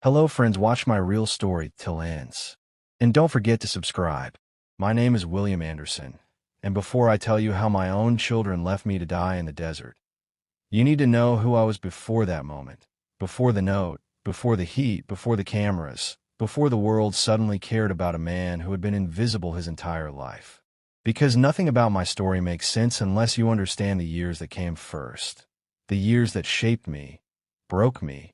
Hello friends, watch my real story till ends. And don't forget to subscribe. My name is William Anderson, and before I tell you how my own children left me to die in the desert, you need to know who I was before that moment, before the note, before the heat, before the cameras, before the world suddenly cared about a man who had been invisible his entire life. Because nothing about my story makes sense unless you understand the years that came first, the years that shaped me, broke me,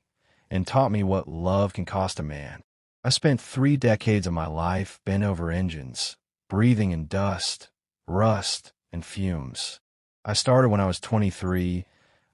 and taught me what love can cost a man. I spent 3 decades of my life bent over engines, breathing in dust, rust, and fumes. I started when I was 23,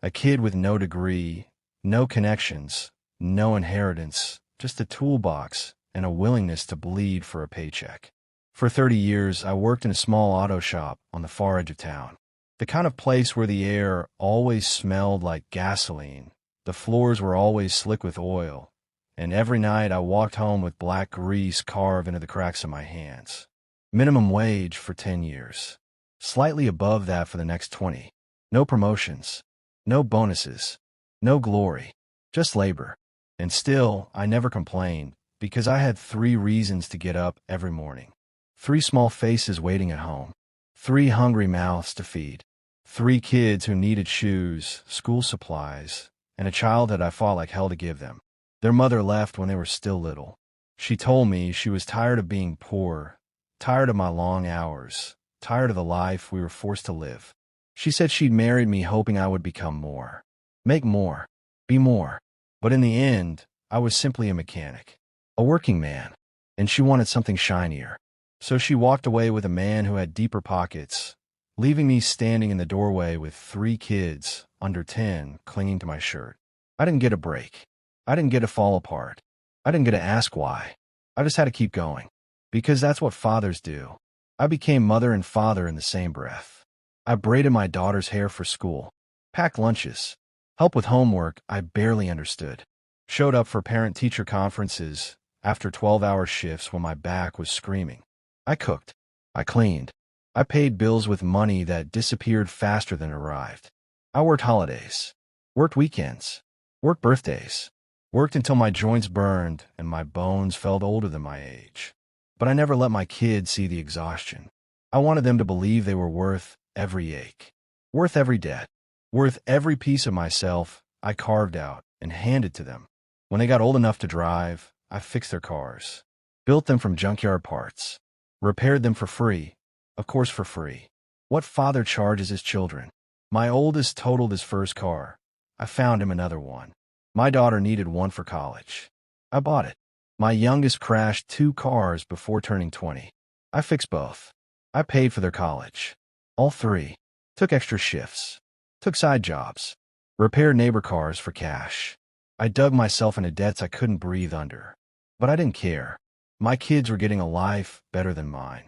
a kid with no degree, no connections, no inheritance, just a toolbox and a willingness to bleed for a paycheck. For 30 years, I worked in a small auto shop on the far edge of town, the kind of place where the air always smelled like gasoline. The floors were always slick with oil, and every night I walked home with black grease carved into the cracks of my hands. Minimum wage for 10 years. Slightly above that for the next 20. No promotions. No bonuses. No glory. Just labor. And still, I never complained, because I had 3 reasons to get up every morning. 3 small faces waiting at home. 3 hungry mouths to feed. 3 kids who needed shoes, school supplies, and a child that I fought like hell to give them. Their mother left when they were still little. She told me she was tired of being poor, tired of my long hours, tired of the life we were forced to live. She said she'd married me hoping I would become more, make more, be more. But in the end, I was simply a mechanic, a working man, and she wanted something shinier. So she walked away with a man who had deeper pockets, leaving me standing in the doorway with 3 kids, under 10, clinging to my shirt. I didn't get a break. I didn't get to fall apart. I didn't get to ask why. I just had to keep going. Because that's what fathers do. I became mother and father in the same breath. I braided my daughter's hair for school, packed lunches, helped with homework I barely understood, showed up for parent-teacher conferences after 12-hour shifts when my back was screaming. I cooked. I cleaned. I paid bills with money that disappeared faster than arrived. I worked holidays, worked weekends, worked birthdays, worked until my joints burned and my bones felt older than my age. But I never let my kids see the exhaustion. I wanted them to believe they were worth every ache, worth every debt, worth every piece of myself I carved out and handed to them. When they got old enough to drive, I fixed their cars, built them from junkyard parts, repaired them for free, of course for free. What father charges his children? My oldest totaled his first car. I found him another one. My daughter needed one for college. I bought it. My youngest crashed 2 cars before turning 20. I fixed both. I paid for their college. All 3. Took extra shifts. Took side jobs. Repaired neighbor cars for cash. I dug myself into debts I couldn't breathe under. But I didn't care. My kids were getting a life better than mine.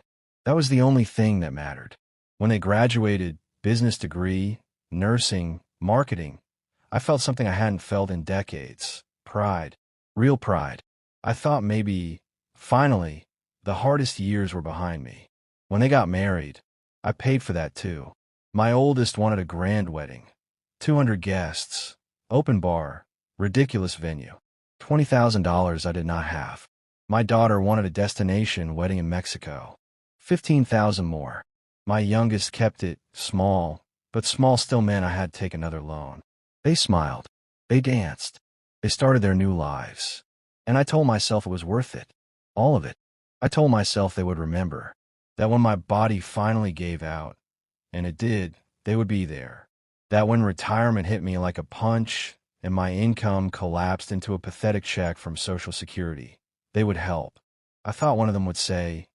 That was the only thing that mattered. When they graduated, business degree, nursing, marketing, I felt something I hadn't felt in decades. Pride. Real pride. I thought maybe, finally, the hardest years were behind me. When they got married, I paid for that too. My oldest wanted a grand wedding. 200 guests. Open bar. Ridiculous venue. $20,000 I did not have. My daughter wanted a destination wedding in Mexico. 15,000 more. My youngest kept it small, but small still meant I had to take another loan. They smiled. They danced. They started their new lives. And I told myself it was worth it. All of it. I told myself they would remember. That when my body finally gave out, and it did, they would be there. That when retirement hit me like a punch and my income collapsed into a pathetic check from Social Security, they would help. I thought one of them would say,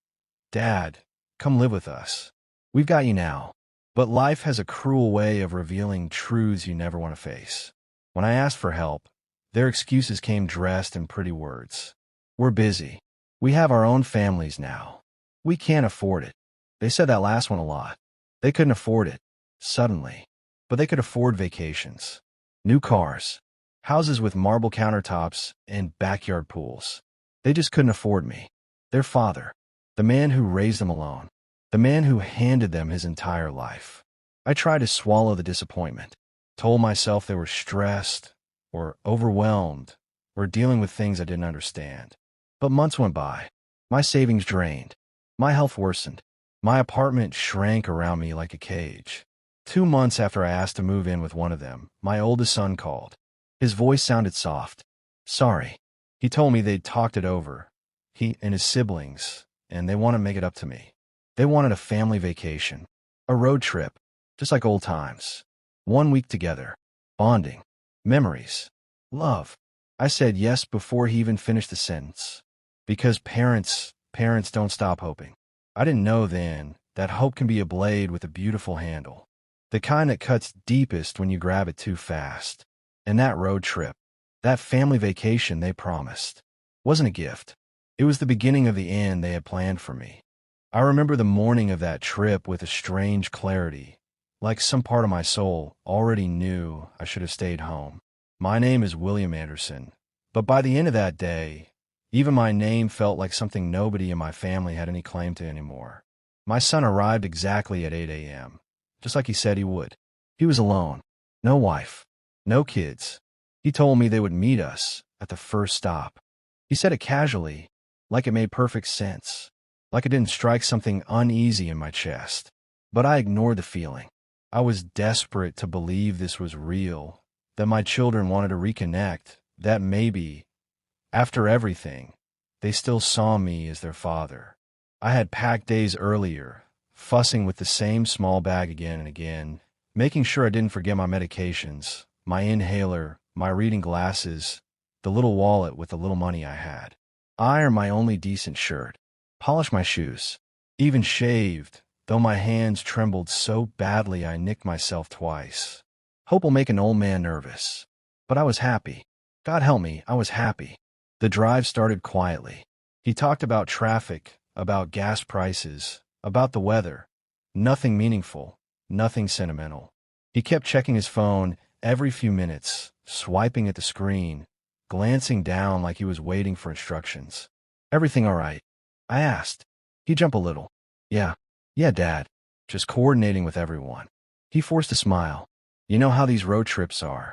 "Dad, come live with us. We've got you now." But life has a cruel way of revealing truths you never want to face. When I asked for help, their excuses came dressed in pretty words. "We're busy. We have our own families now. We can't afford it." They said that last one a lot. They couldn't afford it, suddenly. But they could afford vacations, new cars, houses with marble countertops and backyard pools. They just couldn't afford me. Their father, the man who raised them alone, the man who handed them his entire life. I tried to swallow the disappointment, told myself they were stressed or overwhelmed or dealing with things I didn't understand. But months went by. My savings drained. My health worsened. My apartment shrank around me like a cage. 2 months after I asked to move in with one of them, my oldest son called. His voice sounded soft. Sorry. He told me they'd talked it over. He and his siblings, and they want to make it up to me. They wanted a family vacation. A road trip. Just like old times. 1 week together. Bonding. Memories. Love. I said yes before he even finished the sentence. Because parents don't stop hoping. I didn't know then that hope can be a blade with a beautiful handle. The kind that cuts deepest when you grab it too fast. And that road trip, that family vacation they promised, wasn't a gift. It was the beginning of the end they had planned for me. I remember the morning of that trip with a strange clarity, like some part of my soul already knew I should have stayed home. My name is William Anderson, but by the end of that day, even my name felt like something nobody in my family had any claim to anymore. My son arrived exactly at 8 a.m., just like he said he would. He was alone, no wife, no kids. He told me they would meet us at the first stop. He said it casually, like it made perfect sense, like it didn't strike something uneasy in my chest. But I ignored the feeling. I was desperate to believe this was real, that my children wanted to reconnect, that maybe, after everything, they still saw me as their father. I had packed days earlier, fussing with the same small bag again and again, making sure I didn't forget my medications, my inhaler, my reading glasses, the little wallet with the little money I had. Ironed my only decent shirt, polished my shoes, even shaved, though my hands trembled so badly I nicked myself twice. Hope will make an old man nervous. But I was happy. God help me, I was happy. The drive started quietly. He talked about traffic, about gas prices, about the weather. Nothing meaningful, nothing sentimental. He kept checking his phone every few minutes, swiping at the screen, glancing down like he was waiting for instructions. Everything all right? I asked. He jumped a little. Yeah, Dad. Just coordinating with everyone. He forced a smile. You know how these road trips are.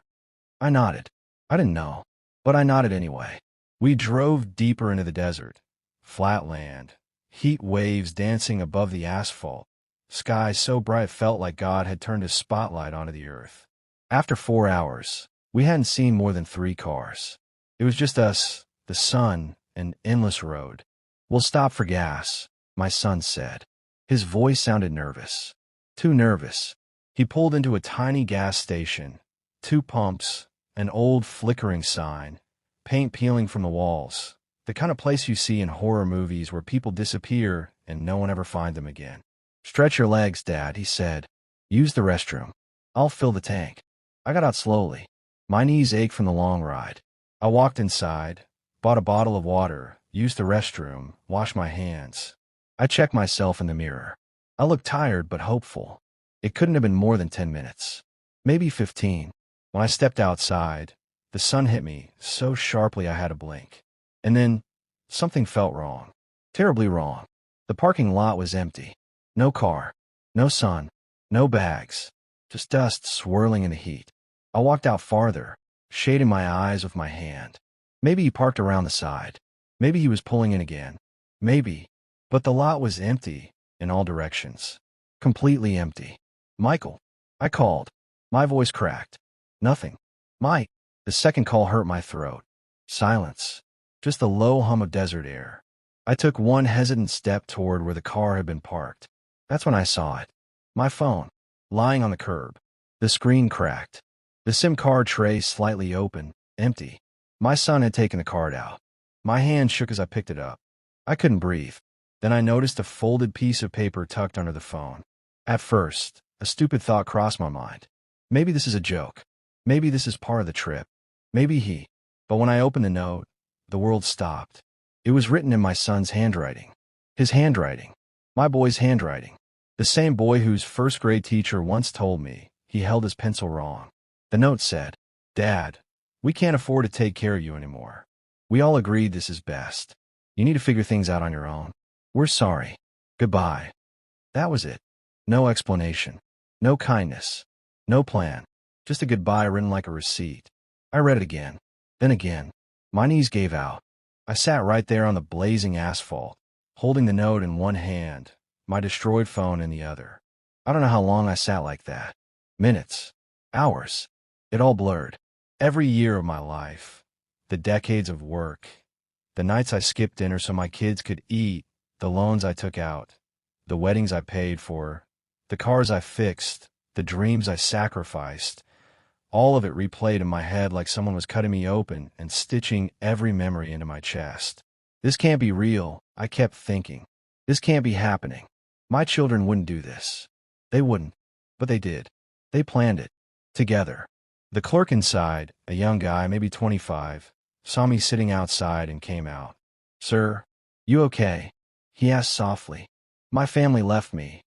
I nodded. I didn't know, but I nodded anyway. We drove deeper into the desert. Flat land. Heat waves dancing above the asphalt. Sky so bright it felt like God had turned his spotlight onto the earth. After 4 hours, we hadn't seen more than 3 cars. It was just us, the sun, and endless road. We'll stop for gas, my son said. His voice sounded nervous. Too nervous. He pulled into a tiny gas station. 2 pumps, an old flickering sign, paint peeling from the walls. The kind of place you see in horror movies where people disappear and no one ever finds them again. Stretch your legs, Dad, he said. Use the restroom. I'll fill the tank. I got out slowly. My knees ached from the long ride. I walked inside, bought a bottle of water, used the restroom, washed my hands. I checked myself in the mirror. I looked tired but hopeful. It couldn't have been more than 10 minutes. Maybe 15. When I stepped outside, the sun hit me so sharply I had to blink. And then, something felt wrong. Terribly wrong. The parking lot was empty. No car. No sun. No bags. Just dust swirling in the heat. I walked out farther, shading my eyes with my hand. Maybe he parked around the side. Maybe he was pulling in again. Maybe. But the lot was empty, in all directions. Completely empty. Michael. I called. My voice cracked. Nothing. Mike. The second call hurt my throat. Silence. Just the low hum of desert air. I took one hesitant step toward where the car had been parked. That's when I saw it. My phone. Lying on the curb. The screen cracked. The SIM card tray slightly open, empty. My son had taken the card out. My hand shook as I picked it up. I couldn't breathe. Then I noticed a folded piece of paper tucked under the phone. At first, a stupid thought crossed my mind. Maybe this is a joke. Maybe this is part of the trip. Maybe he. But when I opened the note, the world stopped. It was written in my son's handwriting. His handwriting. My boy's handwriting. The same boy whose first-grade teacher once told me he held his pencil wrong. The note said, Dad, we can't afford to take care of you anymore. We all agreed this is best. You need to figure things out on your own. We're sorry. Goodbye. That was it. No explanation. No kindness. No plan. Just a goodbye written like a receipt. I read it again. Then again. My knees gave out. I sat right there on the blazing asphalt, holding the note in one hand, my destroyed phone in the other. I don't know how long I sat like that. Minutes. Hours. It all blurred. Every year of my life. The decades of work. The nights I skipped dinner so my kids could eat. The loans I took out. The weddings I paid for. The cars I fixed. The dreams I sacrificed. All of it replayed in my head like someone was cutting me open and stitching every memory into my chest. This can't be real, I kept thinking. This can't be happening. My children wouldn't do this. They wouldn't. But they did. They planned it. Together. The clerk inside, a young guy, maybe 25, saw me sitting outside and came out. "Sir, you okay?" he asked softly. "My family left me."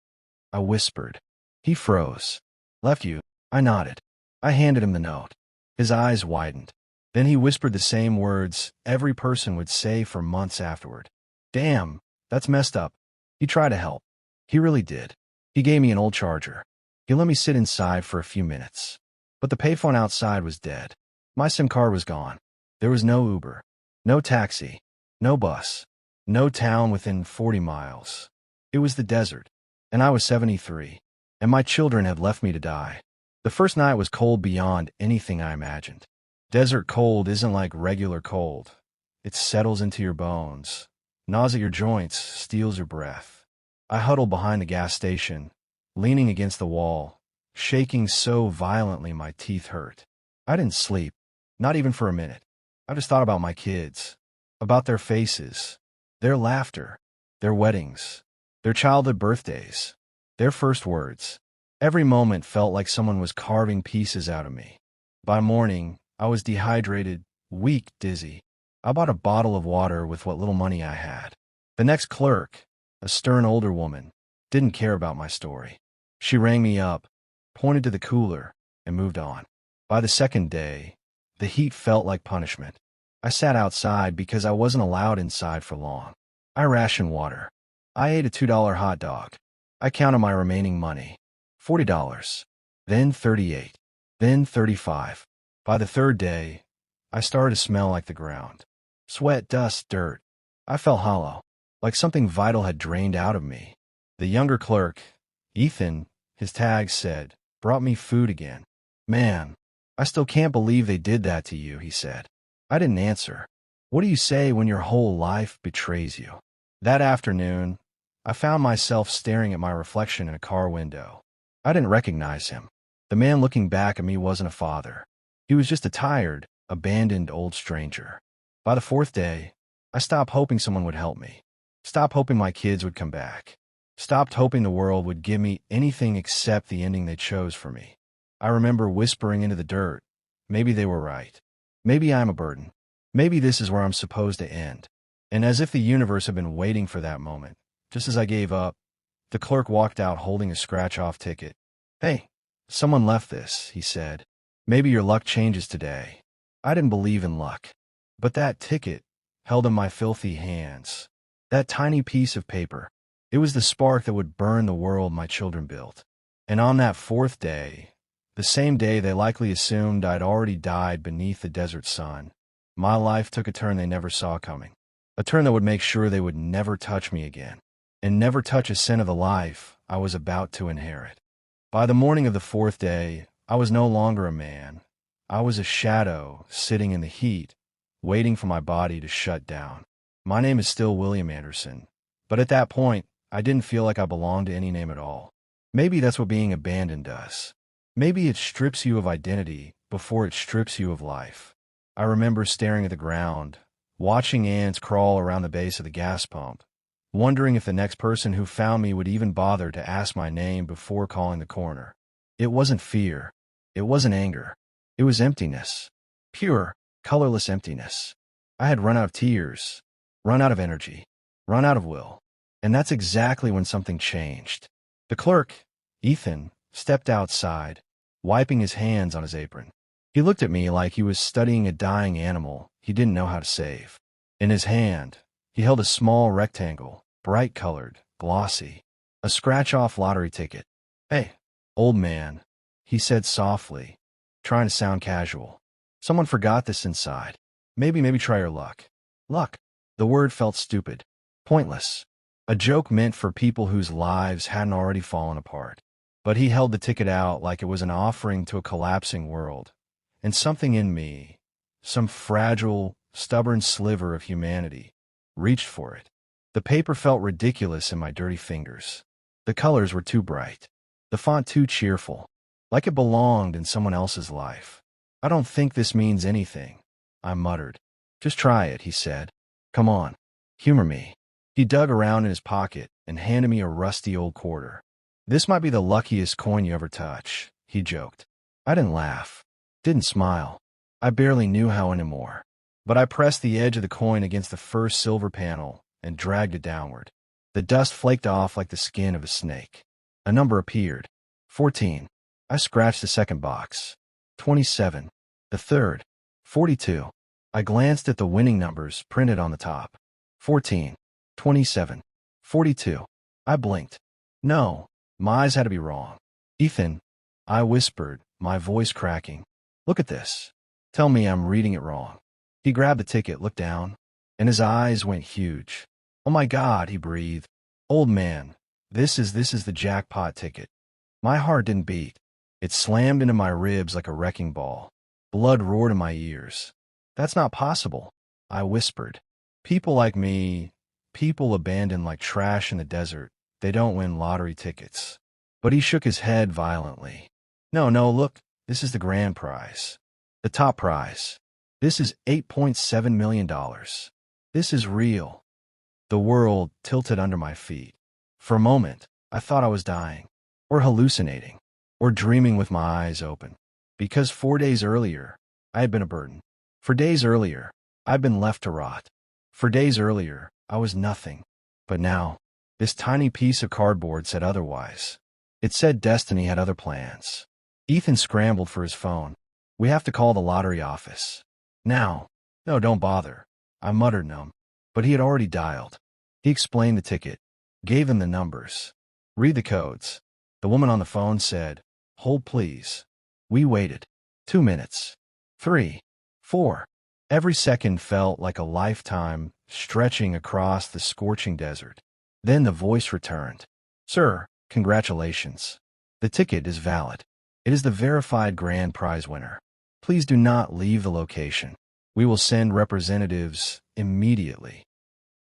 I whispered. He froze. "Left you?" I nodded. I handed him the note. His eyes widened. Then he whispered the same words every person would say for months afterward. "Damn, that's messed up." He tried to help. He really did. He gave me an old charger. He let me sit inside for a few minutes. But the payphone outside was dead. My SIM card was gone. There was no Uber, no taxi, no bus, no town within 40 miles. It was the desert, and I was 73, and my children had left me to die. The first night was cold beyond anything I imagined. Desert cold isn't like regular cold. It settles into your bones, gnaws at your joints, steals your breath. I huddled behind the gas station, leaning against the wall, shaking so violently my teeth hurt. I didn't sleep, not even for a minute. I just thought about my kids, about their faces, their laughter, their weddings, their childhood birthdays, their first words. Every moment felt like someone was carving pieces out of me. By morning, I was dehydrated, weak, dizzy. I bought a bottle of water with what little money I had. The next clerk, a stern older woman, didn't care about my story. She rang me up, pointed to the cooler, and moved on. By the second day, the heat felt like punishment. I sat outside because I wasn't allowed inside for long. I rationed water. I ate a $2 hot dog. I counted my remaining money. $40. Then 38. Then 35. By the third day, I started to smell like the ground. Sweat, dust, dirt. I felt hollow, like something vital had drained out of me. The younger clerk, Ethan, his tag said, brought me food again. "Man, I still can't believe they did that to you," he said. I didn't answer. What do you say when your whole life betrays you? That afternoon, I found myself staring at my reflection in a car window. I didn't recognize him. The man looking back at me wasn't a father. He was just a tired, abandoned old stranger. By the fourth day, I stopped hoping someone would help me. Stopped hoping my kids would come back. Stopped hoping the world would give me anything except the ending they chose for me. I remember whispering into the dirt, maybe they were right. Maybe I'm a burden. Maybe this is where I'm supposed to end. And as if the universe had been waiting for that moment, just as I gave up, the clerk walked out holding a scratch-off ticket. "Hey, someone left this," he said. "Maybe your luck changes today." I didn't believe in luck. But that ticket, held in my filthy hands, that tiny piece of paper, it was the spark that would burn the world my children built. And on that fourth day, the same day they likely assumed I'd already died beneath the desert sun, my life took a turn they never saw coming. A turn that would make sure they would never touch me again, and never touch a cent of the life I was about to inherit. By the morning of the fourth day, I was no longer a man. I was a shadow sitting in the heat, waiting for my body to shut down. My name is still William Anderson, but at that point, I didn't feel like I belonged to any name at all. Maybe that's what being abandoned does. Maybe it strips you of identity before it strips you of life. I remember staring at the ground, watching ants crawl around the base of the gas pump, wondering if the next person who found me would even bother to ask my name before calling the coroner. It wasn't fear. It wasn't anger. It was emptiness. Pure, colorless emptiness. I had run out of tears, run out of energy, run out of will. And that's exactly when something changed. The clerk, Ethan, stepped outside, wiping his hands on his apron. He looked at me like he was studying a dying animal he didn't know how to save. In his hand, he held a small rectangle, bright-colored, glossy, a scratch-off lottery ticket. "Hey, old man," he said softly, trying to sound casual. "Someone forgot this inside. Maybe try your luck. Luck. The word felt stupid. Pointless. A joke meant for people whose lives hadn't already fallen apart. But he held the ticket out like it was an offering to a collapsing world. And something in me, some fragile, stubborn sliver of humanity, reached for it. The paper felt ridiculous in my dirty fingers. The colors were too bright. The font too cheerful. Like it belonged in someone else's life. I don't think this means anything, I muttered. Just try it, he said. Come on. Humor me. He dug around in his pocket and handed me a rusty old quarter. This might be the luckiest coin you ever touch, he joked. I didn't laugh. Didn't smile. I barely knew how anymore. But I pressed the edge of the coin against the first silver panel and dragged it downward. The dust flaked off like the skin of a snake. A number appeared. 14. I scratched the second box. 27. The third. 42. I glanced at the winning numbers printed on the top. 14. 27. 42. I blinked. No, my eyes had to be wrong. Ethan, I whispered, my voice cracking. Look at this. Tell me I'm reading it wrong. He grabbed the ticket, looked down, and his eyes went huge. Oh my God, he breathed. Old man, this is the jackpot ticket. My heart didn't beat. It slammed into my ribs like a wrecking ball. Blood roared in my ears. That's not possible, I whispered. People like me, people abandoned like trash in the desert, they don't win lottery tickets. But he shook his head violently. No, look, this is the grand prize. The top prize. This is $8.7 million. This is real. The world tilted under my feet. For a moment, I thought I was dying, or hallucinating, or dreaming with my eyes open. Because 4 days earlier, I had been a burden. For days earlier, I'd been left to rot. For days earlier, I was nothing. But now, this tiny piece of cardboard said otherwise. It said destiny had other plans. Ethan scrambled for his phone. We have to call the lottery office. Now. No, don't bother. I muttered numb. But he had already dialed. He explained the ticket, gave him the numbers. Read the codes. The woman on the phone said, Hold please. We waited. 2 minutes. 3. 4. Every second felt like a lifetime stretching across the scorching desert. Then the voice returned. Sir, congratulations. The ticket is valid. It is the verified grand prize winner. Please do not leave the location. We will send representatives immediately.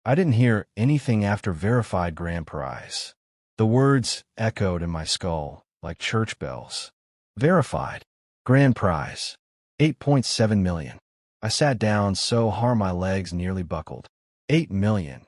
I didn't hear anything after verified grand prize. The words echoed in my skull like church bells. Verified. Grand prize. 8.7 million. I sat down so hard my legs nearly buckled. 8 million.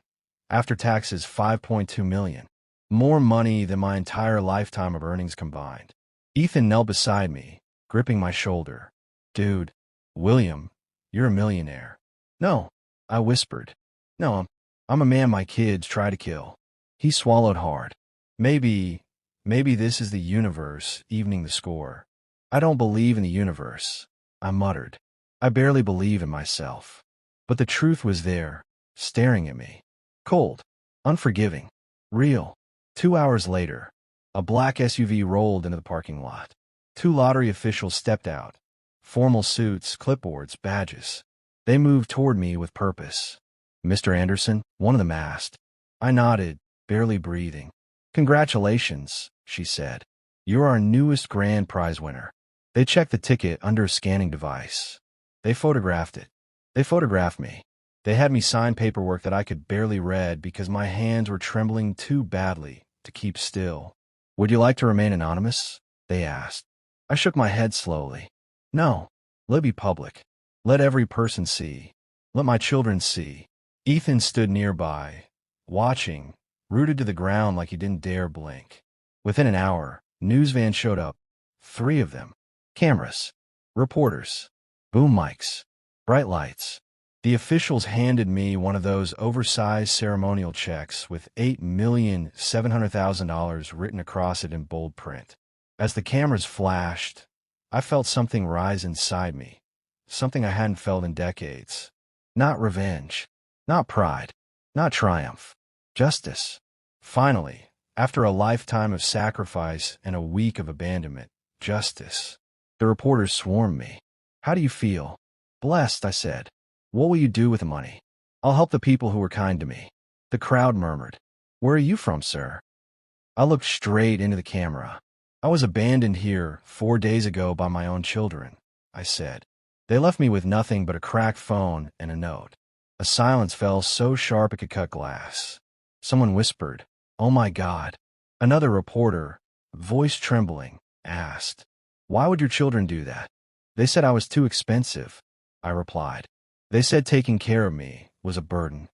After taxes, 5.2 million. More money than my entire lifetime of earnings combined. Ethan knelt beside me, gripping my shoulder. Dude, William, you're a millionaire. No, I whispered. No, I'm a man my kids try to kill. He swallowed hard. Maybe this is the universe evening the score. I don't believe in the universe, I muttered. I barely believe in myself. But the truth was there, staring at me. Cold, unforgiving, real. 2 hours later, a black SUV rolled into the parking lot. 2 lottery officials stepped out. Formal suits, clipboards, badges. They moved toward me with purpose. Mr. Anderson, one of them asked. I nodded, barely breathing. Congratulations, she said. You're our newest grand prize winner. They checked the ticket under a scanning device. They photographed it. They photographed me. They had me sign paperwork that I could barely read because my hands were trembling too badly to keep still. Would you like to remain anonymous? They asked. I shook my head slowly. No. Let it be public. Let every person see. Let my children see. Ethan stood nearby, watching, rooted to the ground like he didn't dare blink. Within an hour, news vans showed up. 3 of them. Cameras. Reporters. Boom mics. Bright lights. The officials handed me one of those oversized ceremonial checks with $8,700,000 written across it in bold print. As the cameras flashed, I felt something rise inside me, something I hadn't felt in decades. Not revenge, not pride, not triumph, justice. Finally, after a lifetime of sacrifice and a week of abandonment, justice. The reporters swarmed me. How do you feel? Blessed, I said. What will you do with the money? I'll help the people who were kind to me. The crowd murmured. Where are you from, sir? I looked straight into the camera. I was abandoned here 4 days ago by my own children, I said. They left me with nothing but a cracked phone and a note. A silence fell so sharp it could cut glass. Someone whispered, "Oh my God." Another reporter, voice trembling, asked, "Why would your children do that?" They said I was too expensive, I replied. They said taking care of me was a burden.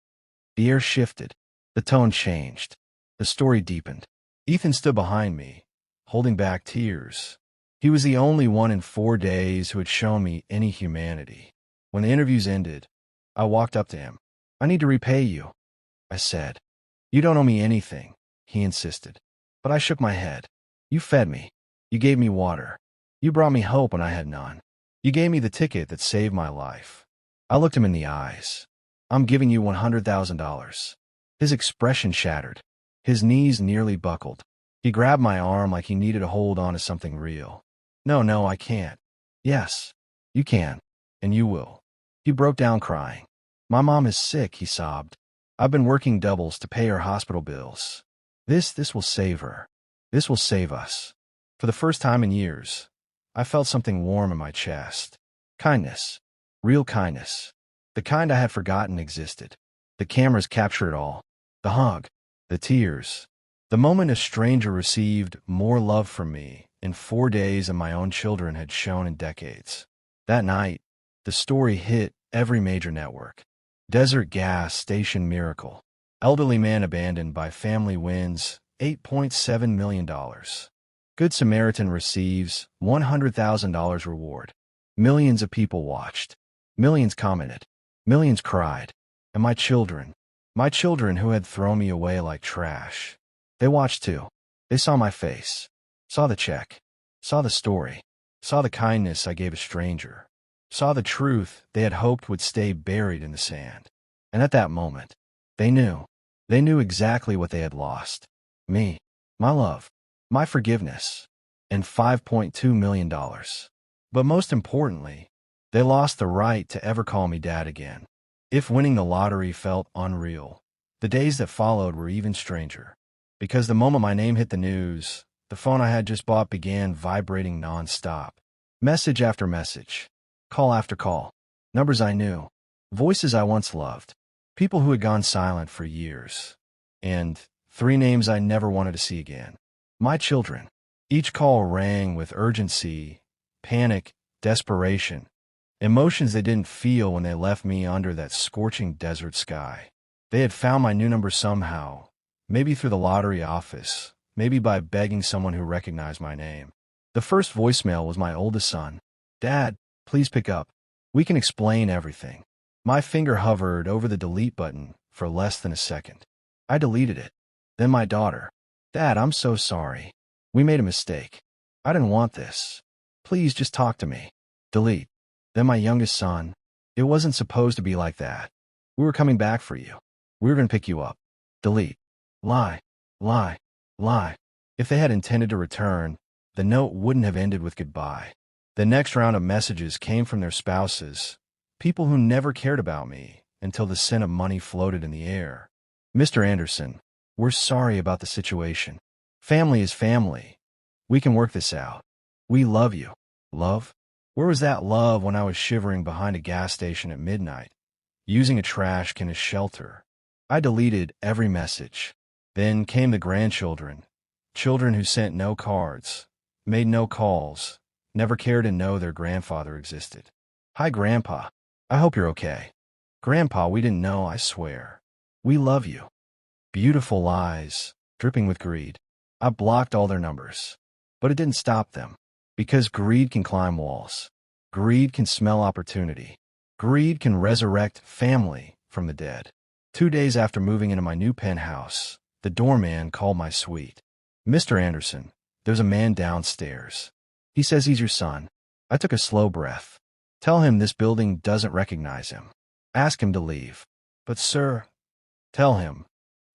The air shifted. The tone changed. The story deepened. Ethan stood behind me, holding back tears. He was the only one in 4 days who had shown me any humanity. When the interviews ended, I walked up to him. "I need to repay you," I said. "You don't owe me anything," he insisted. But I shook my head. "You fed me. You gave me water. You brought me hope when I had none. You gave me the ticket that saved my life." I looked him in the eyes. "I'm giving you $100,000. His expression shattered. His knees nearly buckled. He grabbed my arm like he needed to hold on to something real. No, I can't." "Yes, you can, and you will." He broke down crying. "My mom is sick," he sobbed. "I've been working doubles to pay her hospital bills. This will save her. This will save us." For the first time in years, I felt something warm in my chest. Kindness. Real kindness. The kind I had forgotten existed. The cameras captured it all. The hug. The tears. The moment a stranger received more love from me in 4 days than my own children had shown in decades. That night, the story hit every major network. Desert gas station miracle. Elderly man abandoned by family wins $8.7 million. Good Samaritan receives $100,000 reward. Millions of people watched. Millions commented. Millions cried. And my children who had thrown me away like trash. They watched too. They saw my face, saw the check, saw the story, saw the kindness I gave a stranger, saw the truth they had hoped would stay buried in the sand. And at that moment, they knew exactly what they had lost. Me, my love, my forgiveness, and $5.2 million. But most importantly, they lost the right to ever call me dad again. If winning the lottery felt unreal, the days that followed were even stranger. Because the moment my name hit the news, the phone I had just bought began vibrating nonstop. Message after message, call after call, numbers I knew, voices I once loved, people who had gone silent for years, and 3 names I never wanted to see again. My children. Each call rang with urgency, panic, desperation, emotions they didn't feel when they left me under that scorching desert sky. They had found my new number somehow, maybe through the lottery office, maybe by begging someone who recognized my name. The first voicemail was my oldest son. "Dad, please pick up. We can explain everything." My finger hovered over the delete button for less than a second. I deleted it. Then my daughter. "Dad, I'm so sorry. We made a mistake. I didn't want this. Please just talk to me." Delete. Then my youngest son. "It wasn't supposed to be like that. We were coming back for you. We were going to pick you up." Delete. Lie. Lie. Lie. If they had intended to return, the note wouldn't have ended with goodbye. The next round of messages came from their spouses, people who never cared about me until the scent of money floated in the air. "Mr. Anderson, we're sorry about the situation. Family is family. We can work this out. We love you." Love? Where was that love when I was shivering behind a gas station at midnight, using a trash can as shelter? I deleted every message. Then came the grandchildren, children who sent no cards, made no calls, never cared to know their grandfather existed. "Hi, Grandpa. I hope you're okay." "Grandpa, we didn't know, I swear. We love you." Beautiful lies, dripping with greed. I blocked all their numbers. But it didn't stop them. Because greed can climb walls. Greed can smell opportunity. Greed can resurrect family from the dead. 2 days after moving into my new penthouse, the doorman called my suite. "Mr. Anderson, there's a man downstairs. He says he's your son." I took a slow breath. "Tell him this building doesn't recognize him. Ask him to leave." "But sir..." "Tell him."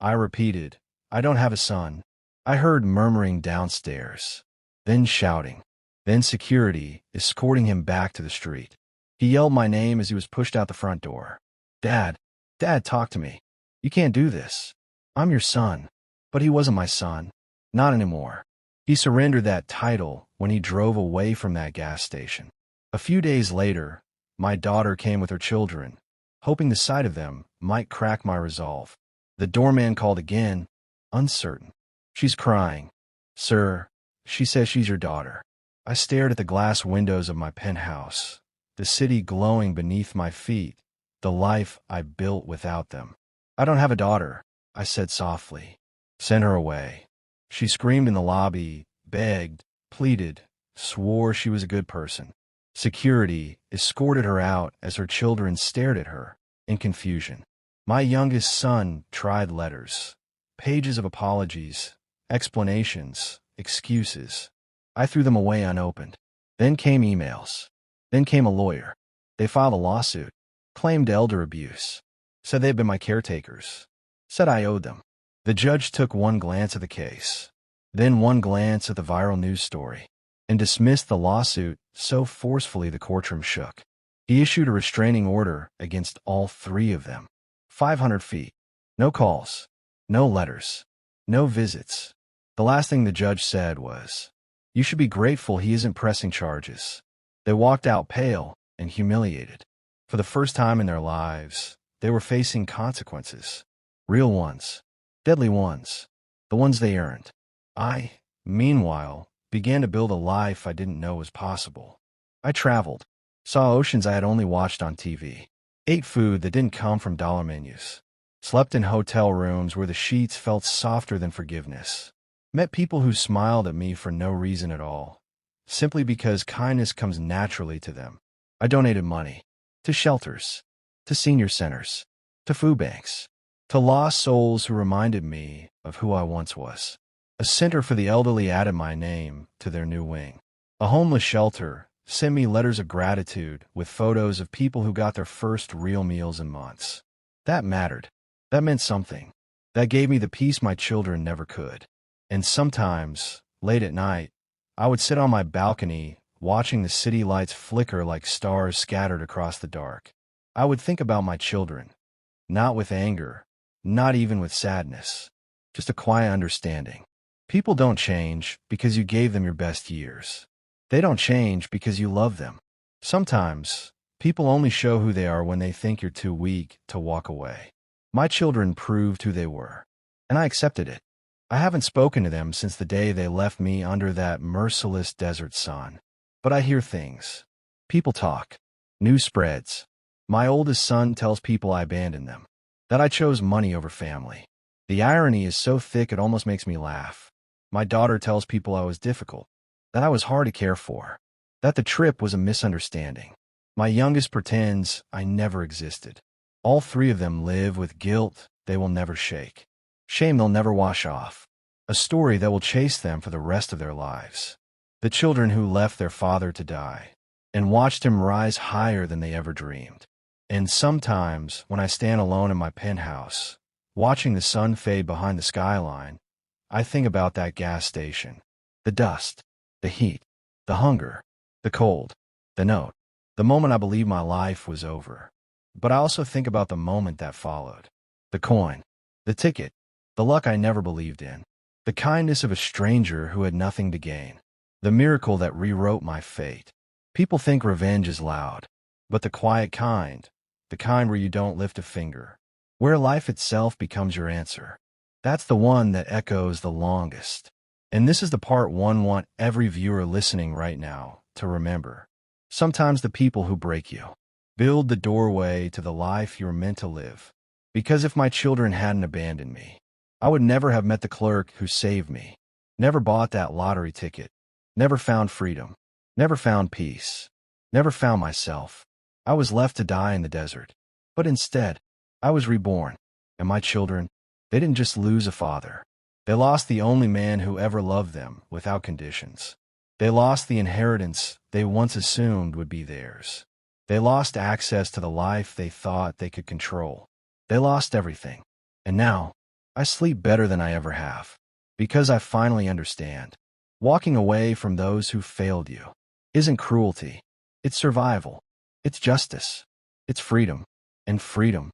I repeated, "I don't have a son." I heard murmuring downstairs, then shouting, then security escorting him back to the street. He yelled my name as he was pushed out the front door. Dad, Dad, talk to me. You can't do this. I'm your son. But he wasn't my son. Not anymore. He surrendered that title when he drove away from that gas station. A few days later, my daughter came with her children, hoping the sight of them might crack my resolve. The doorman called again, uncertain. She's crying. Sir, she says she's your daughter. I stared at the glass windows of my penthouse, the city glowing beneath my feet, the life I built without them. I don't have a daughter, I said softly. Send her away. She screamed in the lobby, begged, pleaded, swore she was a good person. Security escorted her out as her children stared at her in confusion. My youngest son tried letters, pages of apologies, explanations, excuses. I threw them away unopened. Then came emails. Then came a lawyer. They filed a lawsuit, claimed elder abuse, said they'd been my caretakers, said I owed them. The judge took one glance at the case, then one glance at the viral news story, and dismissed the lawsuit so forcefully the courtroom shook. He issued a restraining order against all three of them. 500 feet. No calls. No letters. No visits. The last thing the judge said was, "You should be grateful he isn't pressing charges." They walked out pale and humiliated. For the first time in their lives, they were facing consequences. Real ones. Deadly ones. The ones they earned. I, meanwhile, began to build a life I didn't know was possible. I traveled, saw oceans I had only watched on TV, ate food that didn't come from dollar menus, slept in hotel rooms where the sheets felt softer than forgiveness, met people who smiled at me for no reason at all, simply because kindness comes naturally to them. I donated money to shelters, to senior centers, to food banks, to lost souls who reminded me of who I once was. A center for the elderly added my name to their new wing. A homeless shelter sent me letters of gratitude with photos of people who got their first real meals in months. That mattered. That meant something. That gave me the peace my children never could. And sometimes, late at night, I would sit on my balcony watching the city lights flicker like stars scattered across the dark. I would think about my children, not with anger, not even with sadness, just a quiet understanding. People don't change because you gave them your best years. They don't change because you love them. Sometimes, people only show who they are when they think you're too weak to walk away. My children proved who they were, and I accepted it. I haven't spoken to them since the day they left me under that merciless desert sun. But I hear things. People talk. News spreads. My oldest son tells people I abandoned them, that I chose money over family. The irony is so thick it almost makes me laugh. My daughter tells people I was difficult, that I was hard to care for, that the trip was a misunderstanding. My youngest pretends I never existed. All three of them live with guilt they will never shake, shame they'll never wash off, a story that will chase them for the rest of their lives. The children who left their father to die and watched him rise higher than they ever dreamed. And sometimes, when I stand alone in my penthouse, watching the sun fade behind the skyline, I think about that gas station. The dust, the heat, the hunger, the cold, the note, the moment I believed my life was over. But I also think about the moment that followed. The coin, the ticket, the luck I never believed in, the kindness of a stranger who had nothing to gain, the miracle that rewrote my fate. People think revenge is loud, but the quiet kind, the kind where you don't lift a finger, where life itself becomes your answer, that's the one that echoes the longest. And this is the part one want every viewer listening right now to remember. Sometimes the people who break you build the doorway to the life you're meant to live. Because if my children hadn't abandoned me, I would never have met the clerk who saved me, never bought that lottery ticket, never found freedom, never found peace, never found myself. I was left to die in the desert. But instead, I was reborn. And my children, they didn't just lose a father. They lost the only man who ever loved them without conditions. They lost the inheritance they once assumed would be theirs. They lost access to the life they thought they could control. They lost everything. And now, I sleep better than I ever have. Because I finally understand. Walking away from those who failed you isn't cruelty. It's survival. It's justice. It's freedom. And freedom